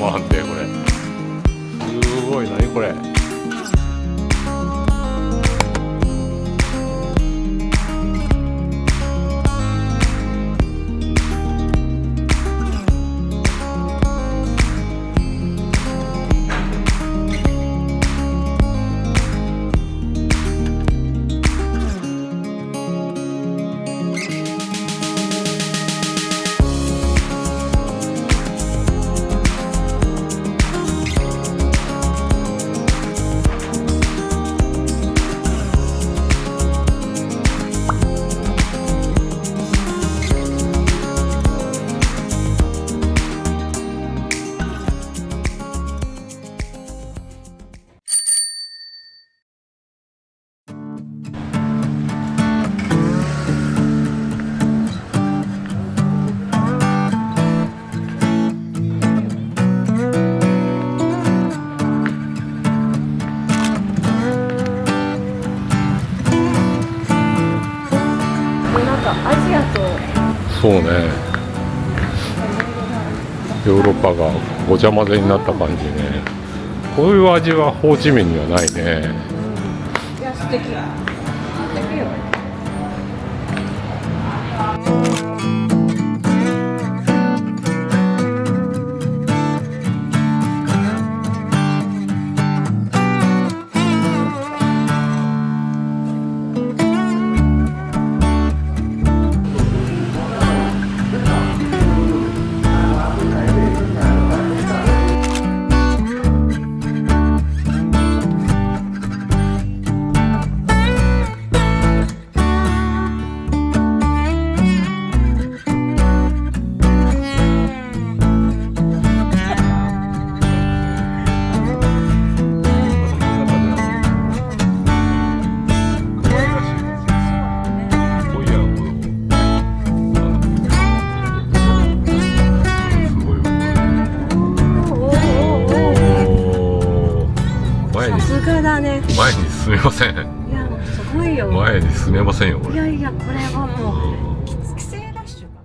わんてこれ。すごい、何これ。アジアとそうね、ヨーロッパがごちゃ混ぜになった感じね。こういう味はホーチミンにはないね。いや、素敵。素敵よ。前に進めません。いや、すごいよ。前に進めませんよこれ。いやいや、これはもう帰省ラッシュか。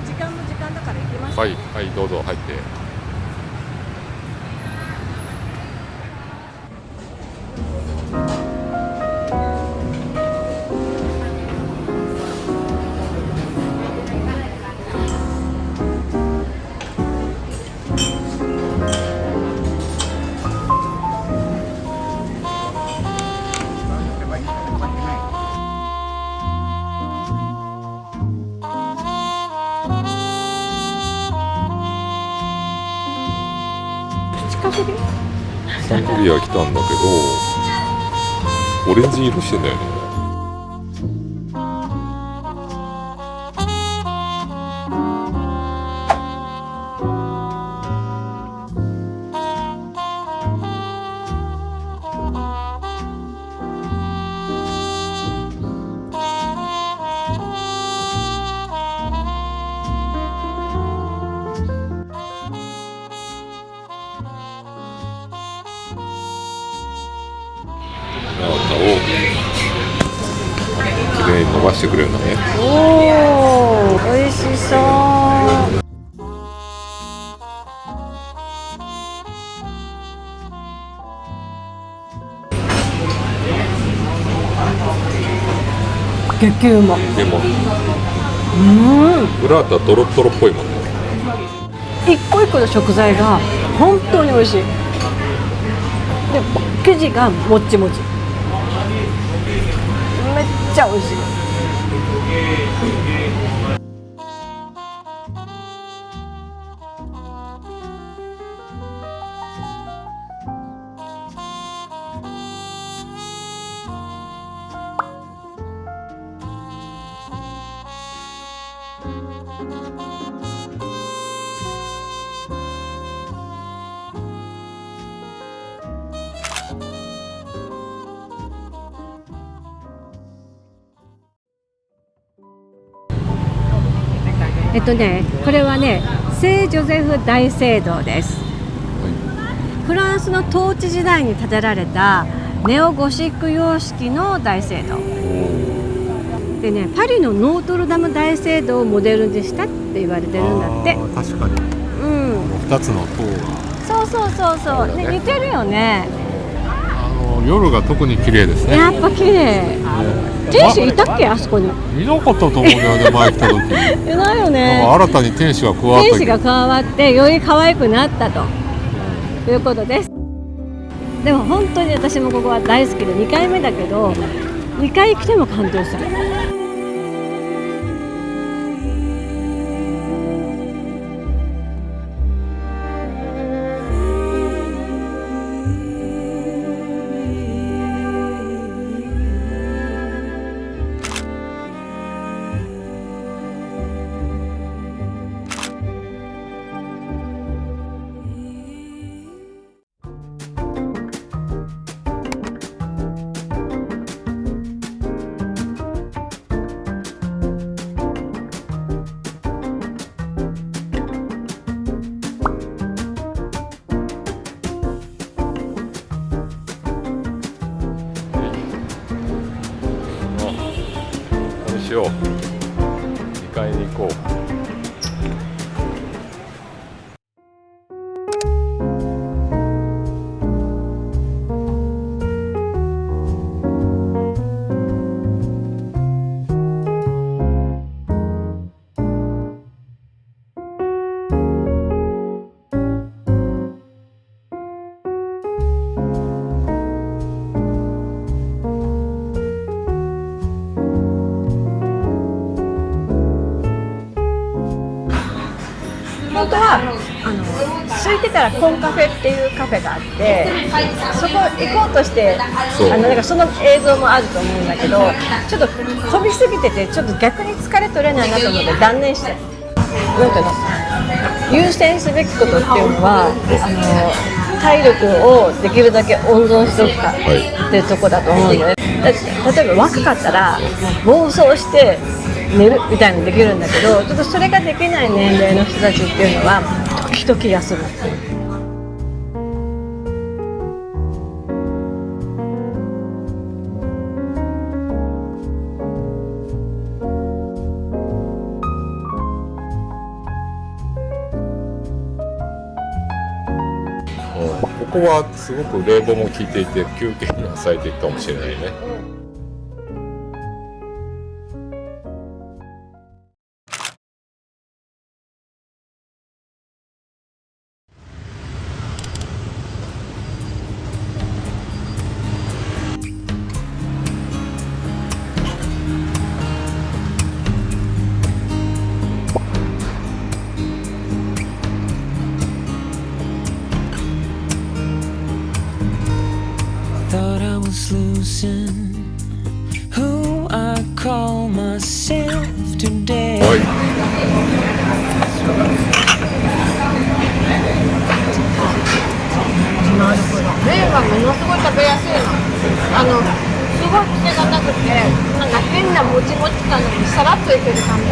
時間も時間だから行きます。はいはい、どうぞ入って。サングリア来たんだけど、オレンジ色してんだよね。きれいに伸ばしてくれるんだね。おお、美味しそう。激うま。でもうん。裏だったらトロトロっぽいもんね。一個一個の食材が本当に美味しい。で、生地がもっちもち。めっちゃ美味しい。これはね、聖ジョゼフ大聖堂です。フランスの統治時代に建てられたネオゴシック様式の大聖堂。でね、パリのノートルダム大聖堂をモデルにしたって言われてるんだって。確かに2つの塔がそう、ね、似てるよね。夜が特に綺麗ですね。やっぱ綺麗。天使いたっけ、あそこに。いなかったと思うんだよね、前来た時。いないよね。なんか新たに天使が加わった。天使が加わってより可愛くなったということです。でも本当に私もここは大好きで2回目だけど、2回来ても感動する。しよう。2階に行こう。本当は空いてたらコンカフェっていうカフェがあって、そこ行こうとしてなんかその映像もあると思うんだけど、ちょっと混みすぎててちょっと逆に疲れ取れないなと思って断念して、優先すべきことっていうのは体力をできるだけ温存しておくかっていうところだと思うんだよね。例えば若かったら暴走して寝るみたいにできるんだけど、ちょっとそれができない年齢の人たちっていうのは時々休む。ここはすごく冷房も効いていて休憩には最適かもしれないね。Thought I was losing who I call myself today. はい。なるほど。麺はものすごい食べやすいの。すごい癖がなくて、なんか変なもちもち感にさらっといける感じ。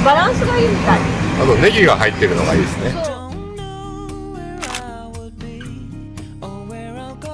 バランスがいいみたい。あとネギが入ってるのがいいですね。Don't know where I would be or where I'll go.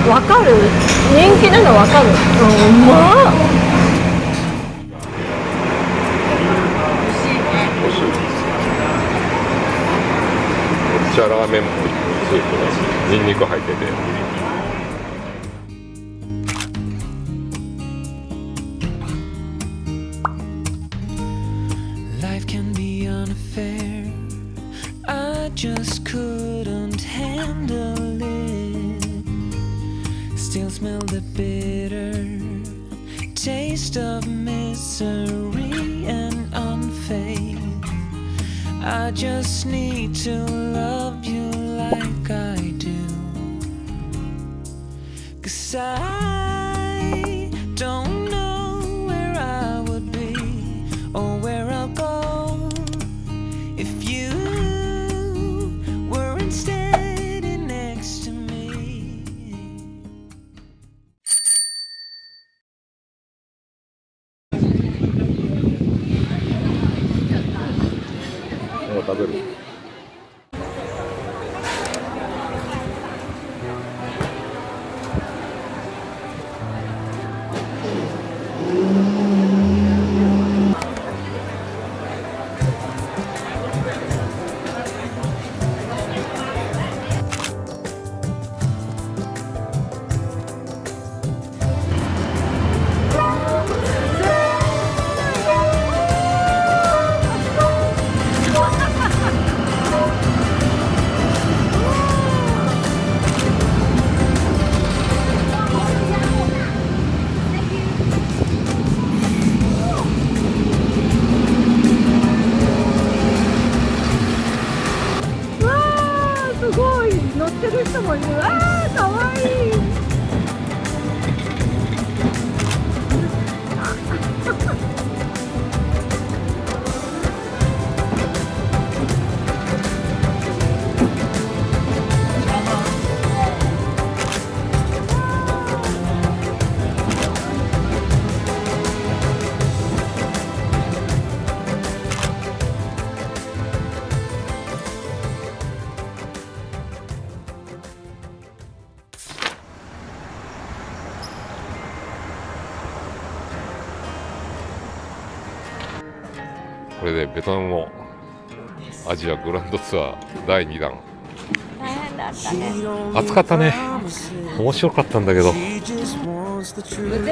わかる？人気なのわかる？うまっ。めっちゃラーメンっぽいスープがニンニク入ってて。Life can be unfair. I just couldn't handle it. Still smell the bitter taste of misery and unfaith. I just need to love you like I do. 'Cause I don't know where I would be or where I'll go if you weren't standing next to me. もう食べる。もいる。あーかわいい。これでベトナムのアジアグランドツアー第2弾。大変だったね。暑かったね。面白かったんだけど。で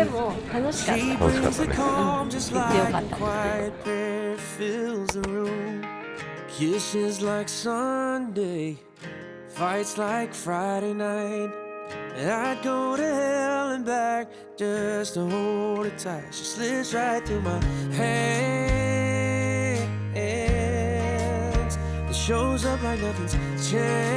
も楽しかった。楽しかったね。行ってよかった。 Kisses like Sunday, fights like Friday night. And I'd go to hell and back just to hold her tight. She slips right through my hands. It shows up like nothing's changed.